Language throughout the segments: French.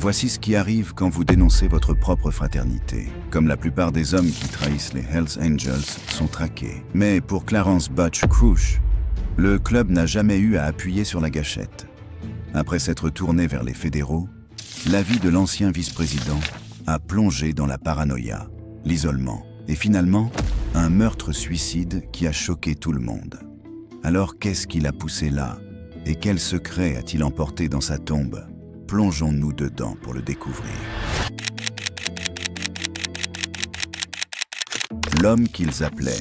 Voici ce qui arrive quand vous dénoncez votre propre fraternité. Comme la plupart des hommes qui trahissent les Hells Angels sont traqués. Mais pour Clarence Butch Crouch, le club n'a jamais eu à appuyer sur la gâchette. Après s'être tourné vers les fédéraux, la vie de l'ancien vice-président a plongé dans la paranoïa, l'isolement et finalement un meurtre-suicide qui a choqué tout le monde. Alors qu'est-ce qui l'a poussé là? Et quel secret a-t-il emporté dans sa tombe? Plongeons-nous dedans pour le découvrir. L'homme qu'ils appelaient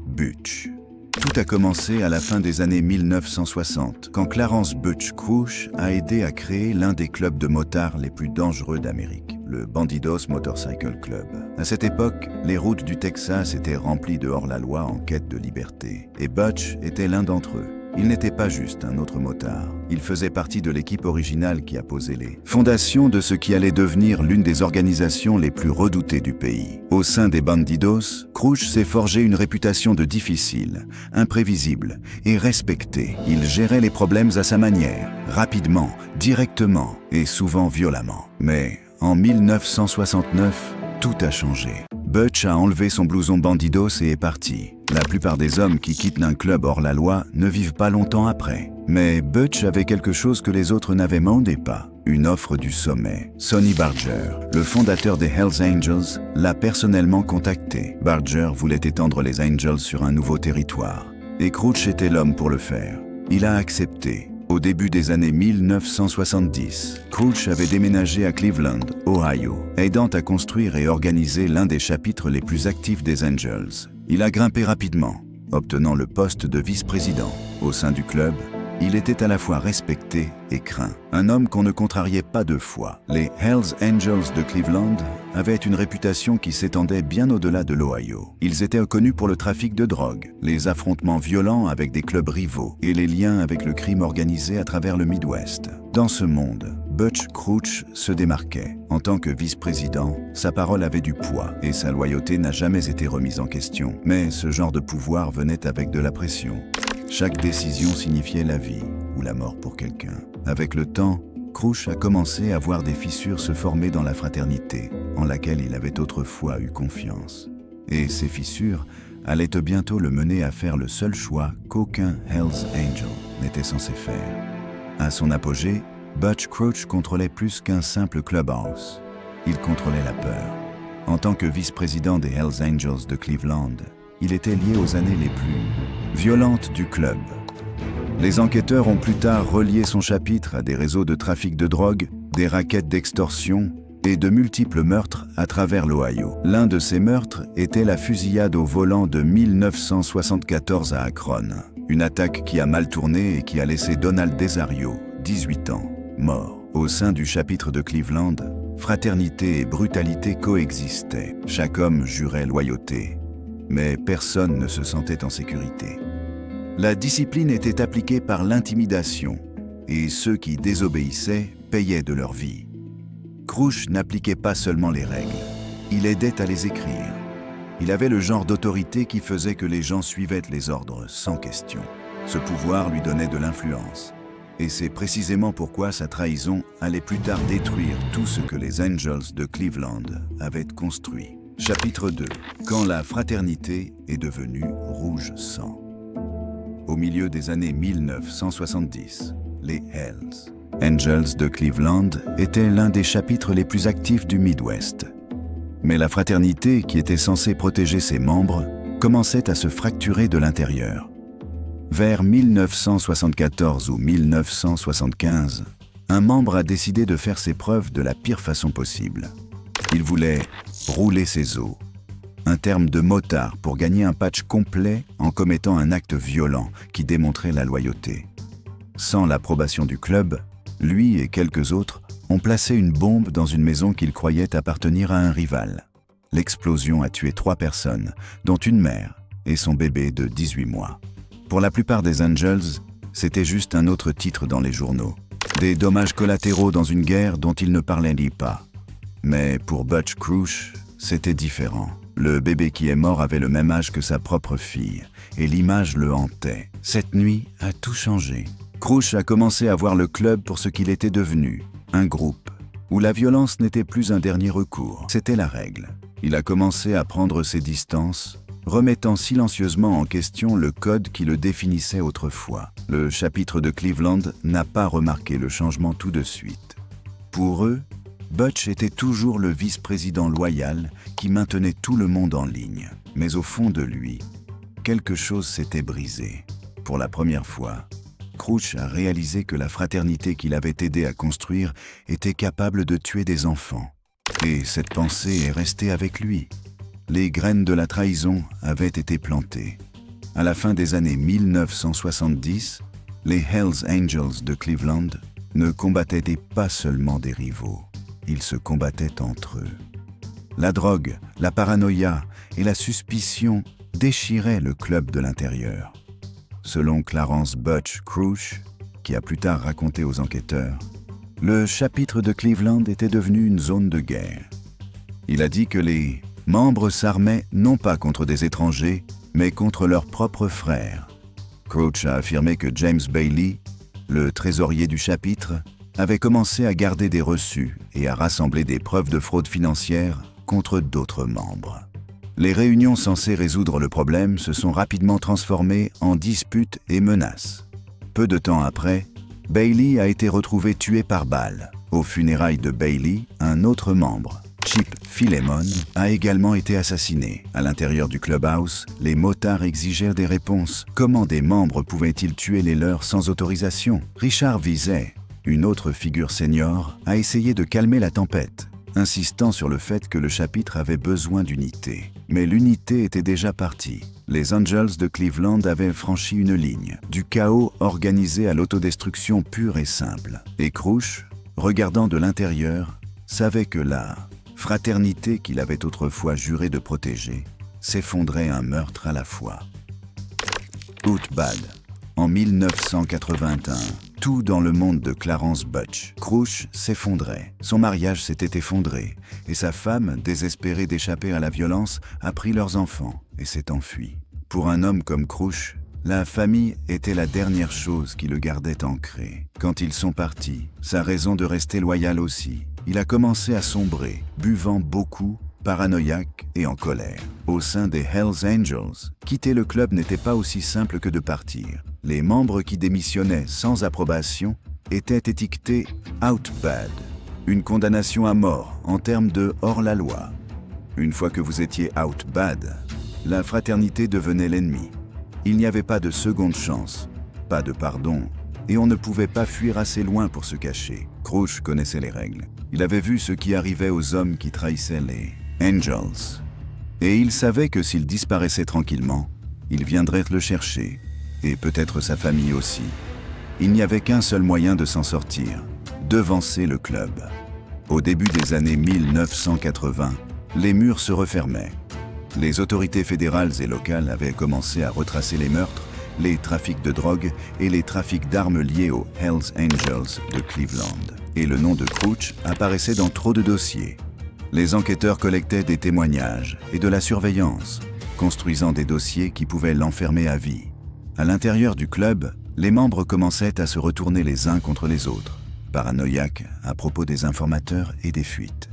Butch. Tout a commencé à la fin des années 1960, quand Clarence Butch Crouch a aidé à créer l'un des clubs de motards les plus dangereux d'Amérique, le Bandidos Motorcycle Club. À cette époque, les routes du Texas étaient remplies de hors-la-loi en quête de liberté, et Butch était l'un d'entre eux. Il n'était pas juste un autre motard. Il faisait partie de l'équipe originale qui a posé les fondations de ce qui allait devenir l'une des organisations les plus redoutées du pays. Au sein des Bandidos, Crouch s'est forgé une réputation de difficile, imprévisible et respecté. Il gérait les problèmes à sa manière, rapidement, directement et souvent violemment. Mais en 1969, tout a changé. Butch a enlevé son blouson Bandidos et est parti. La plupart des hommes qui quittent un club hors la loi ne vivent pas longtemps après. Mais Butch avait quelque chose que les autres n'avaient demandé pas. Une offre du sommet. Sonny Barger, le fondateur des Hells Angels, l'a personnellement contacté. Barger voulait étendre les Angels sur un nouveau territoire. Et Crouch était l'homme pour le faire. Il a accepté. Au début des années 1970, Crouch avait déménagé à Cleveland, Ohio, aidant à construire et organiser l'un des chapitres les plus actifs des Angels. Il a grimpé rapidement, obtenant le poste de vice-président. Au sein du club, il était à la fois respecté et craint. Un homme qu'on ne contrariait pas deux fois. Les Hells Angels de Cleveland avaient une réputation qui s'étendait bien au-delà de l'Ohio. Ils étaient connus pour le trafic de drogue, les affrontements violents avec des clubs rivaux et les liens avec le crime organisé à travers le Midwest. Dans ce monde, Butch Crouch se démarquait. En tant que vice-président, sa parole avait du poids et sa loyauté n'a jamais été remise en question. Mais ce genre de pouvoir venait avec de la pression. Chaque décision signifiait la vie ou la mort pour quelqu'un. Avec le temps, Crouch a commencé à voir des fissures se former dans la fraternité, en laquelle il avait autrefois eu confiance. Et ces fissures allaient bientôt le mener à faire le seul choix qu'aucun Hells Angel n'était censé faire. À son apogée, Butch Crouch contrôlait plus qu'un simple clubhouse. Il contrôlait la peur. En tant que vice-président des Hells Angels de Cleveland, il était lié aux années les plus violentes du club. Les enquêteurs ont plus tard relié son chapitre à des réseaux de trafic de drogue, des rackets d'extorsion et de multiples meurtres à travers l'Ohio. L'un de ces meurtres était la fusillade au volant de 1974 à Akron. Une attaque qui a mal tourné et qui a laissé Donald Desario, 18 ans, mort. Au sein du chapitre de Cleveland, fraternité et brutalité coexistaient. Chaque homme jurait loyauté. Mais personne ne se sentait en sécurité. La discipline était appliquée par l'intimidation, et ceux qui désobéissaient payaient de leur vie. Crouch n'appliquait pas seulement les règles, il aidait à les écrire. Il avait le genre d'autorité qui faisait que les gens suivaient les ordres sans question. Ce pouvoir lui donnait de l'influence. Et c'est précisément pourquoi sa trahison allait plus tard détruire tout ce que les Angels de Cleveland avaient construit. Chapitre 2. Quand la fraternité est devenue rouge sang. Au milieu des années 1970, les Hells Angels de Cleveland étaient l'un des chapitres les plus actifs du Midwest. Mais la fraternité, qui était censée protéger ses membres, commençait à se fracturer de l'intérieur. Vers 1974 ou 1975, un membre a décidé de faire ses preuves de la pire façon possible. Il voulait rouler ses os, un terme de motard pour gagner un patch complet en commettant un acte violent qui démontrait la loyauté. Sans l'approbation du club, lui et quelques autres ont placé une bombe dans une maison qu'ils croyaient appartenir à un rival. L'explosion a tué 3 personnes, dont une mère et son bébé de 18 mois. Pour la plupart des Angels, c'était juste un autre titre dans les journaux. Des dommages collatéraux dans une guerre dont ils ne parlaient pas. Mais pour Butch Crouch, c'était différent. Le bébé qui est mort avait le même âge que sa propre fille, et l'image le hantait. Cette nuit a tout changé. Crouch a commencé à voir le club pour ce qu'il était devenu, un groupe, où la violence n'était plus un dernier recours, c'était la règle. Il a commencé à prendre ses distances, remettant silencieusement en question le code qui le définissait autrefois. Le chapitre de Cleveland n'a pas remarqué le changement tout de suite. Pour eux, Butch était toujours le vice-président loyal qui maintenait tout le monde en ligne. Mais au fond de lui, quelque chose s'était brisé. Pour la première fois, Crouch a réalisé que la fraternité qu'il avait aidé à construire était capable de tuer des enfants. Et cette pensée est restée avec lui. Les graines de la trahison avaient été plantées. À la fin des années 1970, les Hells Angels de Cleveland ne combattaient pas seulement des rivaux, ils se combattaient entre eux. La drogue, la paranoïa et la suspicion déchiraient le club de l'intérieur. Selon Clarence Butch Crouch, qui a plus tard raconté aux enquêteurs, le chapitre de Cleveland était devenu une zone de guerre. Il a dit que les membres s'armaient non pas contre des étrangers, mais contre leurs propres frères. Crouch a affirmé que James Bailey, le trésorier du chapitre, avait commencé à garder des reçus et à rassembler des preuves de fraude financière contre d'autres membres. Les réunions censées résoudre le problème se sont rapidement transformées en disputes et menaces. Peu de temps après, Bailey a été retrouvé tué par balle. Aux funérailles de Bailey, un autre membre, Chip Philemon, a également été assassiné. À l'intérieur du clubhouse, les motards exigèrent des réponses. Comment des membres pouvaient-ils tuer les leurs sans autorisation? Richard Vizet, une autre figure senior, a essayé de calmer la tempête, insistant sur le fait que le chapitre avait besoin d'unité. Mais l'unité était déjà partie. Les Angels de Cleveland avaient franchi une ligne, du chaos organisé à l'autodestruction pure et simple. Et Crouch, regardant de l'intérieur, savait que la fraternité qu'il avait autrefois juré de protéger s'effondrait un meurtre à la fois. Outbad, en 1981. Tout dans le monde de Clarence Butch Crouch s'effondrait. Son mariage s'était effondré et sa femme, désespérée d'échapper à la violence, a pris leurs enfants et s'est enfuie. Pour un homme comme Crouch, la famille était la dernière chose qui le gardait ancré. Quand ils sont partis, sa raison de rester loyal aussi. Il a commencé à sombrer, buvant beaucoup, paranoïaque et en colère. Au sein des Hells Angels, quitter le club n'était pas aussi simple que de partir. Les membres qui démissionnaient sans approbation étaient étiquetés « out bad », une condamnation à mort en termes de hors-la-loi. Une fois que vous étiez « out bad », la fraternité devenait l'ennemi. Il n'y avait pas de seconde chance, pas de pardon, et on ne pouvait pas fuir assez loin pour se cacher. Crouch connaissait les règles. Il avait vu ce qui arrivait aux hommes qui trahissaient les Angels. Et il savait que s'il disparaissait tranquillement, ils viendraient le chercher, et peut-être sa famille aussi. Il n'y avait qu'un seul moyen de s'en sortir, devancer le club. Au début des années 1980, les murs se refermaient. Les autorités fédérales et locales avaient commencé à retracer les meurtres, les trafics de drogue et les trafics d'armes liés aux Hells Angels de Cleveland. Et le nom de Crouch apparaissait dans trop de dossiers. Les enquêteurs collectaient des témoignages et de la surveillance, construisant des dossiers qui pouvaient l'enfermer à vie. À l'intérieur du club, les membres commençaient à se retourner les uns contre les autres, paranoïaques à propos des informateurs et des fuites.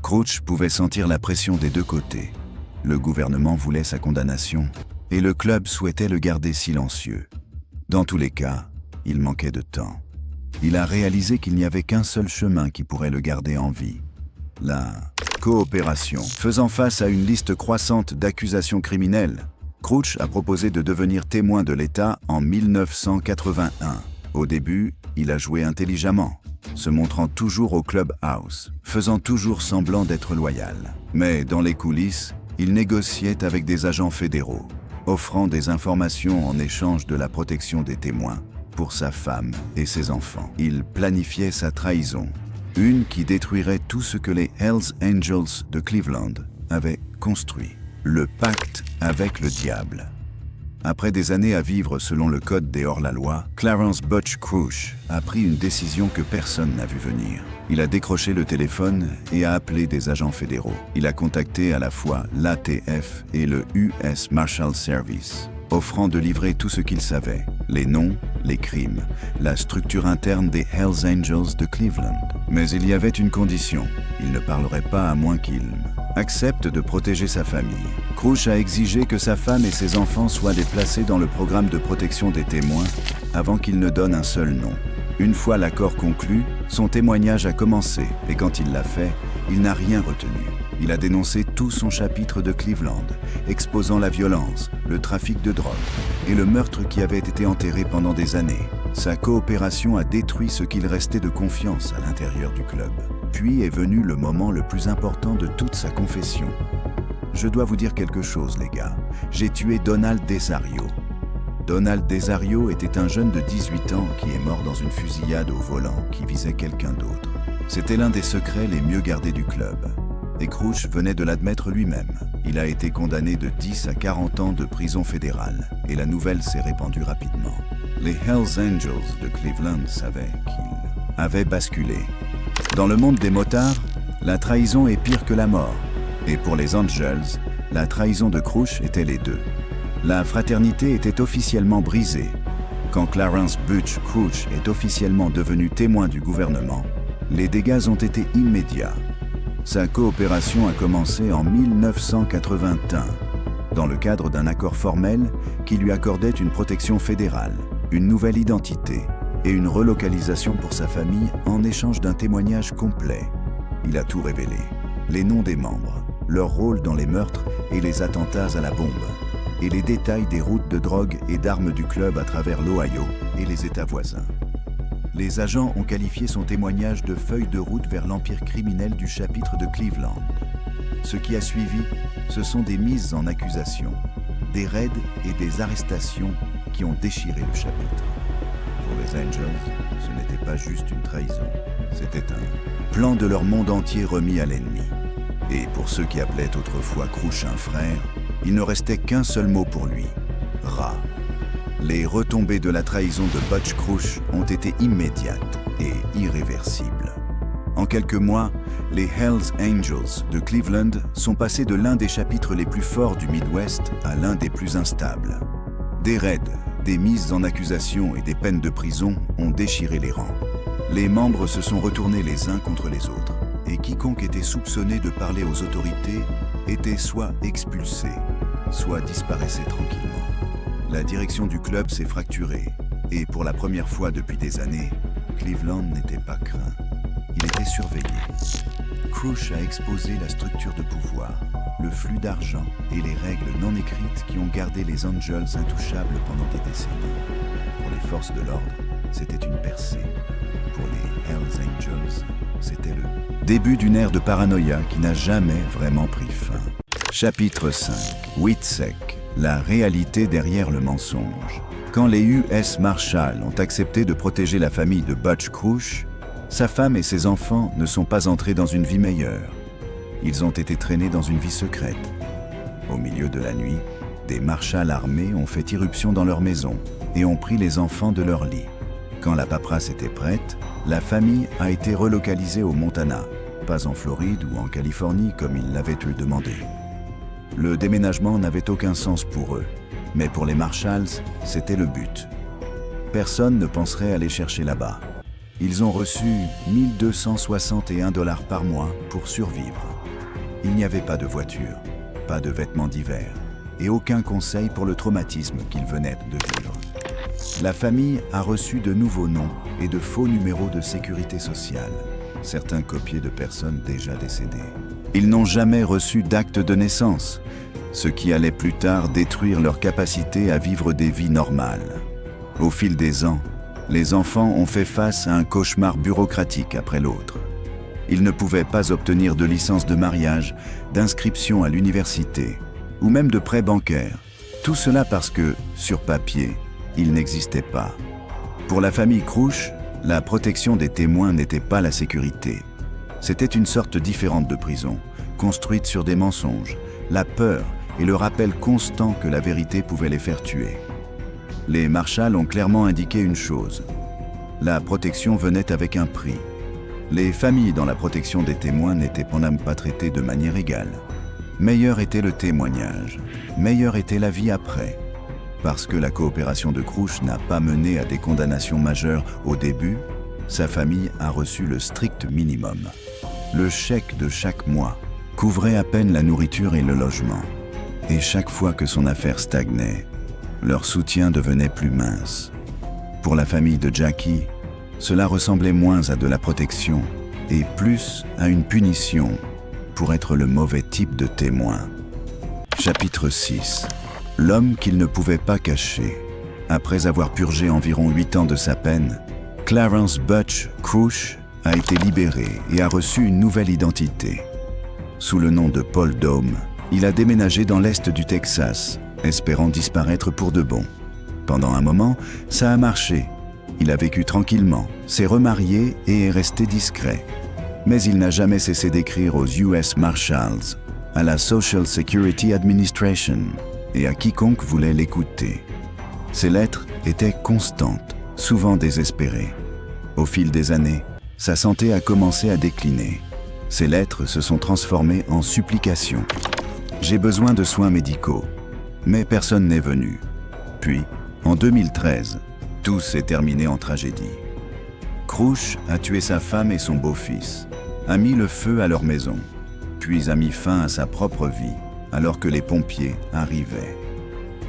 Crouch pouvait sentir la pression des deux côtés. Le gouvernement voulait sa condamnation et le club souhaitait le garder silencieux. Dans tous les cas, il manquait de temps. Il a réalisé qu'il n'y avait qu'un seul chemin qui pourrait le garder en vie. La coopération. Faisant face à une liste croissante d'accusations criminelles, Crouch a proposé de devenir témoin de l'État en 1981. Au début, il a joué intelligemment, se montrant toujours au clubhouse, faisant toujours semblant d'être loyal. Mais dans les coulisses, il négociait avec des agents fédéraux, offrant des informations en échange de la protection des témoins pour sa femme et ses enfants. Il planifiait sa trahison, une qui détruirait tout ce que les Hells Angels de Cleveland avaient construit. Le pacte avec le diable. Après des années à vivre selon le code des hors-la-loi, Clarence Butch Crouch a pris une décision que personne n'a vu venir. Il a décroché le téléphone et a appelé des agents fédéraux. Il a contacté à la fois l'ATF et le US Marshal Service. offrant de livrer tout ce qu'il savait, les noms, les crimes, la structure interne des Hells Angels de Cleveland. Mais il y avait une condition, il ne parlerait pas à moins qu'il accepte de protéger sa famille. Crouch a exigé que sa femme et ses enfants soient déplacés dans le programme de protection des témoins avant qu'il ne donne un seul nom. Une fois l'accord conclu, son témoignage a commencé et quand il l'a fait, il n'a rien retenu. Il a dénoncé tout son chapitre de Cleveland, exposant la violence, le trafic de drogue et le meurtre qui avait été enterré pendant des années. Sa coopération a détruit ce qu'il restait de confiance à l'intérieur du club. Puis est venu le moment le plus important de toute sa confession. Je dois vous dire quelque chose, les gars. J'ai tué Donald Desario. Donald Desario était un jeune de 18 ans qui est mort dans une fusillade au volant qui visait quelqu'un d'autre. C'était l'un des secrets les mieux gardés du club. Et Crouch venait de l'admettre lui-même. Il a été condamné de 10 à 40 ans de prison fédérale et la nouvelle s'est répandue rapidement. Les Hells Angels de Cleveland savaient qu'il avait basculé. Dans le monde des motards, la trahison est pire que la mort. Et pour les Angels, la trahison de Crouch était les deux. La fraternité était officiellement brisée. Quand Clarence Butch Crouch est officiellement devenu témoin du gouvernement, les dégâts ont été immédiats. Sa coopération a commencé en 1981, dans le cadre d'un accord formel qui lui accordait une protection fédérale, une nouvelle identité et une relocalisation pour sa famille en échange d'un témoignage complet. Il a tout révélé, les noms des membres, leur rôle dans les meurtres et les attentats à la bombe, et les détails des routes de drogue et d'armes du club à travers l'Ohio et les États voisins. Les agents ont qualifié son témoignage de feuille de route vers l'empire criminel du chapitre de Cleveland. Ce qui a suivi, ce sont des mises en accusation, des raids et des arrestations qui ont déchiré le chapitre. Pour les Angels, ce n'était pas juste une trahison, c'était un plan de leur monde entier remis à l'ennemi. Et pour ceux qui appelaient autrefois Crouch un frère, il ne restait qu'un seul mot pour lui, rat. Les retombées de la trahison de Butch Crouch ont été immédiates et irréversibles. En quelques mois, les Hells Angels de Cleveland sont passés de l'un des chapitres les plus forts du Midwest à l'un des plus instables. Des raids, des mises en accusation et des peines de prison ont déchiré les rangs. Les membres se sont retournés les uns contre les autres, et quiconque était soupçonné de parler aux autorités était soit expulsé, soit disparaissait tranquillement. La direction du club s'est fracturée, et pour la première fois depuis des années, Cleveland n'était pas craint. Il était surveillé. Crouch a exposé la structure de pouvoir, le flux d'argent et les règles non écrites qui ont gardé les Angels intouchables pendant des décennies. Pour les forces de l'ordre, c'était une percée. Pour les Hells Angels, c'était le début d'une ère de paranoïa qui n'a jamais vraiment pris fin. Chapitre 5. Whitsec. La réalité derrière le mensonge. Quand les US Marshals ont accepté de protéger la famille de Butch Crouch, sa femme et ses enfants ne sont pas entrés dans une vie meilleure. Ils ont été traînés dans une vie secrète. Au milieu de la nuit, des marshals armés ont fait irruption dans leur maison et ont pris les enfants de leur lit. Quand la paperasse était prête, la famille a été relocalisée au Montana, pas en Floride ou en Californie comme ils l'avaient demandé. Le déménagement n'avait aucun sens pour eux, mais pour les Marshalls, c'était le but. Personne ne penserait aller chercher là-bas. Ils ont reçu 1 261 $ par mois pour survivre. Il n'y avait pas de voiture, pas de vêtements d'hiver, et aucun conseil pour le traumatisme qu'ils venaient de vivre. La famille a reçu de nouveaux noms et de faux numéros de sécurité sociale, certains copiés de personnes déjà décédées. Ils n'ont jamais reçu d'acte de naissance, ce qui allait plus tard détruire leur capacité à vivre des vies normales. Au fil des ans, les enfants ont fait face à un cauchemar bureaucratique après l'autre. Ils ne pouvaient pas obtenir de licence de mariage, d'inscription à l'université ou même de prêt bancaire. Tout cela parce que, sur papier, ils n'existaient pas. Pour la famille Crouch, la protection des témoins n'était pas la sécurité. C'était une sorte différente de prison, construite sur des mensonges, la peur et le rappel constant que la vérité pouvait les faire tuer. Les Marshalls ont clairement indiqué une chose. La protection venait avec un prix. Les familles dans la protection des témoins n'étaient pas traitées de manière égale. Meilleur était le témoignage, meilleure était la vie après. Parce que la coopération de Crouch n'a pas mené à des condamnations majeures au début, sa famille a reçu le strict minimum. Le chèque de chaque mois couvrait à peine la nourriture et le logement. Et chaque fois que son affaire stagnait, leur soutien devenait plus mince. Pour la famille de Jackie, cela ressemblait moins à de la protection et plus à une punition pour être le mauvais type de témoin. Chapitre 6. L'homme qu'il ne pouvait pas cacher. Après avoir purgé environ 8 ans de sa peine, Clarence Butch Crouch a été libéré et a reçu une nouvelle identité. Sous le nom de Paul Dome, il a déménagé dans l'est du Texas, espérant disparaître pour de bon. Pendant un moment, ça a marché. Il a vécu tranquillement, s'est remarié et est resté discret. Mais il n'a jamais cessé d'écrire aux US Marshals, à la Social Security Administration et à quiconque voulait l'écouter. Ses lettres étaient constantes, souvent désespérées. Au fil des années, sa santé a commencé à décliner. Ses lettres se sont transformées en supplications. « J'ai besoin de soins médicaux. » Mais personne n'est venu. Puis, en 2013, tout s'est terminé en tragédie. Crouch a tué sa femme et son beau-fils, a mis le feu à leur maison, puis a mis fin à sa propre vie alors que les pompiers arrivaient.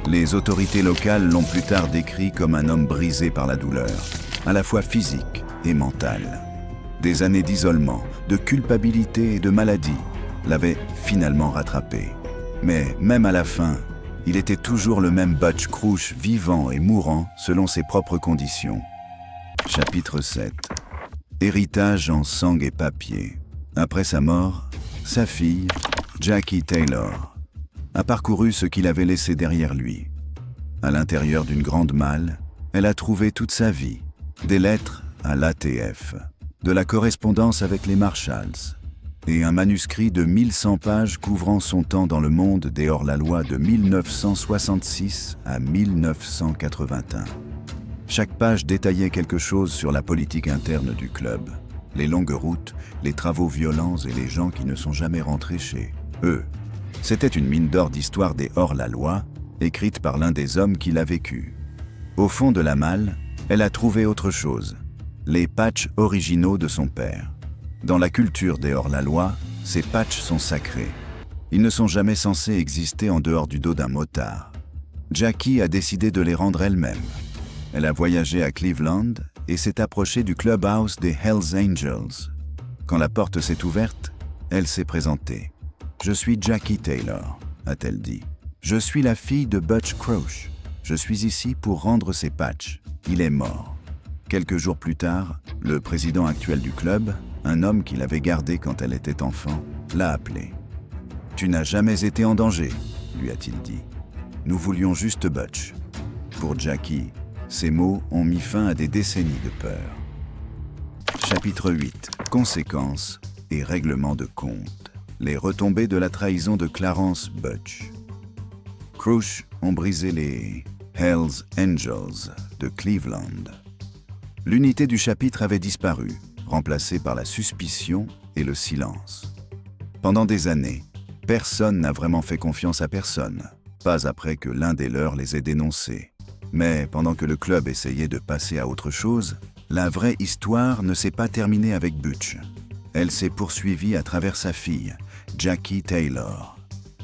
Les autorités locales l'ont plus tard décrit comme un homme brisé par la douleur, à la fois physique et mentale. Des années d'isolement, de culpabilité et de maladie l'avaient finalement rattrapé. Mais même à la fin, il était toujours le même Butch Crouch, vivant et mourant selon ses propres conditions. Chapitre 7. Héritage en sang et papier. Après sa mort, sa fille, Jackie Taylor, a parcouru ce qu'il avait laissé derrière lui. À l'intérieur d'une grande malle, elle a trouvé toute sa vie, des lettres à l'ATF, de la correspondance avec les Marshalls, et un manuscrit de 1100 pages couvrant son temps dans le monde des hors-la-loi de 1966 à 1981. Chaque page détaillait quelque chose sur la politique interne du club, les longues routes, les travaux violents et les gens qui ne sont jamais rentrés chez eux. C'était une mine d'or d'histoire des hors-la-loi, écrite par l'un des hommes qui l'a vécu. Au fond de la malle, elle a trouvé autre chose, les patchs originaux de son père. Dans la culture des hors-la-loi, ces patchs sont sacrés. Ils ne sont jamais censés exister en dehors du dos d'un motard. Jackie a décidé de les rendre elle-même. Elle a voyagé à Cleveland et s'est approchée du clubhouse des Hells Angels. Quand la porte s'est ouverte, elle s'est présentée. « Je suis Jackie Taylor », a-t-elle dit. « Je suis la fille de Butch Crouch. Je suis ici pour rendre ses patchs. Il est mort. » Quelques jours plus tard, le président actuel du club, un homme qu'il avait gardé quand elle était enfant, l'a appelé. « Tu n'as jamais été en danger », lui a-t-il dit. « Nous voulions juste Butch. » Pour Jackie, ces mots ont mis fin à des décennies de peur. Chapitre 8. Conséquences et règlements de compte. Les retombées de la trahison de Clarence Butch. Crouch ont brisé les Hells Angels de Cleveland. L'unité du chapitre avait disparu, remplacée par la suspicion et le silence. Pendant des années, personne n'a vraiment fait confiance à personne, pas après que l'un des leurs les ait dénoncés. Mais pendant que le club essayait de passer à autre chose, la vraie histoire ne s'est pas terminée avec Butch. Elle s'est poursuivie à travers sa fille, Jackie Taylor.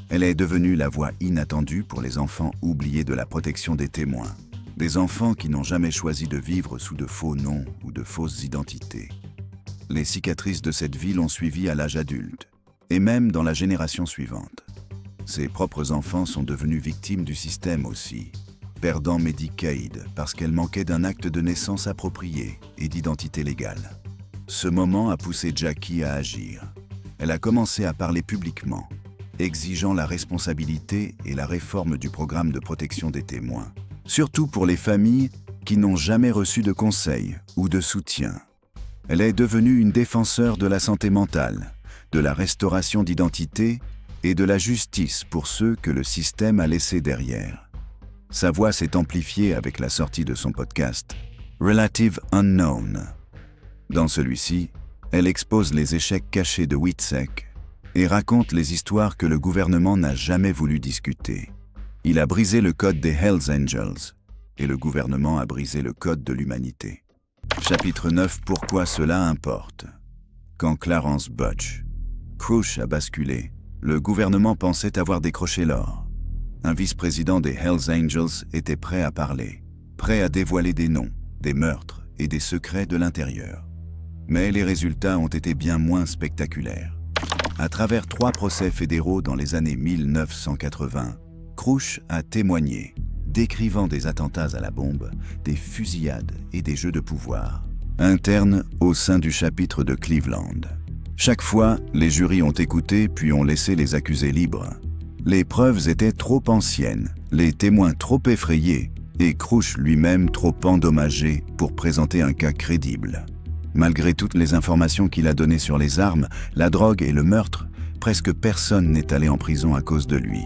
Elle est devenue la voix inattendue pour les enfants oubliés de la protection des témoins. Des enfants qui n'ont jamais choisi de vivre sous de faux noms ou de fausses identités. Les cicatrices de cette vie l'ont suivi à l'âge adulte, et même dans la génération suivante. Ses propres enfants sont devenus victimes du système aussi, perdant Medicaid parce qu'elle manquait d'un acte de naissance approprié et d'identité légale. Ce moment a poussé Jackie à agir. Elle a commencé à parler publiquement, exigeant la responsabilité et la réforme du programme de protection des témoins, surtout pour les familles qui n'ont jamais reçu de conseils ou de soutien. Elle est devenue une défenseur de la santé mentale, de la restauration d'identité et de la justice pour ceux que le système a laissés derrière. Sa voix s'est amplifiée avec la sortie de son podcast « Relative Unknown ». Dans celui-ci, elle expose les échecs cachés de WITSEC et raconte les histoires que le gouvernement n'a jamais voulu discuter. Il a brisé le code des Hells Angels, et le gouvernement a brisé le code de l'humanité. Chapitre 9. Pourquoi cela importe? Quand Clarence Butch Crouch a basculé, le gouvernement pensait avoir décroché l'or. Un vice-président des Hells Angels était prêt à parler, prêt à dévoiler des noms, des meurtres et des secrets de l'intérieur. Mais les résultats ont été bien moins spectaculaires. À travers 3 procès fédéraux dans les années 1980, Crouch a témoigné, décrivant des attentats à la bombe, des fusillades et des jeux de pouvoir internes au sein du chapitre de Cleveland. Chaque fois, les jurys ont écouté puis ont laissé les accusés libres. Les preuves étaient trop anciennes, les témoins trop effrayés et Crouch lui-même trop endommagé pour présenter un cas crédible. Malgré toutes les informations qu'il a données sur les armes, la drogue et le meurtre, presque personne n'est allé en prison à cause de lui.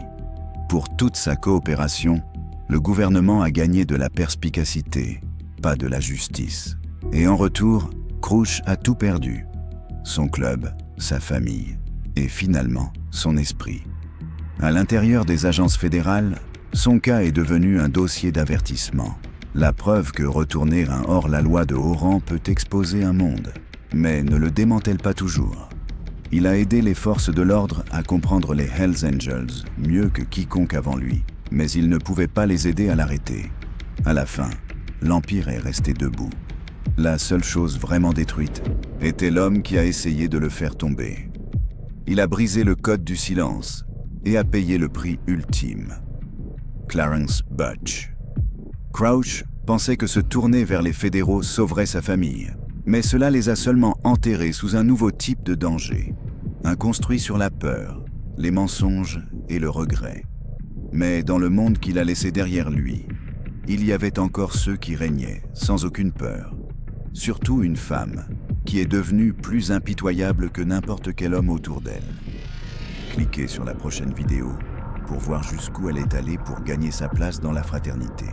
Pour toute sa coopération, le gouvernement a gagné de la perspicacité, pas de la justice. Et en retour, Crouch a tout perdu. Son club, sa famille et finalement son esprit. À l'intérieur des agences fédérales, son cas est devenu un dossier d'avertissement. La preuve que retourner un hors-la-loi de haut rang peut exposer un monde, mais ne le démantèle pas toujours. Il a aidé les forces de l'ordre à comprendre les Hells Angels mieux que quiconque avant lui, mais il ne pouvait pas les aider à l'arrêter. À la fin, l'Empire est resté debout. La seule chose vraiment détruite était l'homme qui a essayé de le faire tomber. Il a brisé le code du silence et a payé le prix ultime. Clarence Butch. Crouch pensait que se tourner vers les fédéraux sauverait sa famille, mais cela les a seulement enterrés sous un nouveau type de danger, un construit sur la peur, les mensonges et le regret. Mais dans le monde qu'il a laissé derrière lui, il y avait encore ceux qui régnaient sans aucune peur. Surtout une femme, qui est devenue plus impitoyable que n'importe quel homme autour d'elle. Cliquez sur la prochaine vidéo pour voir jusqu'où elle est allée pour gagner sa place dans la fraternité.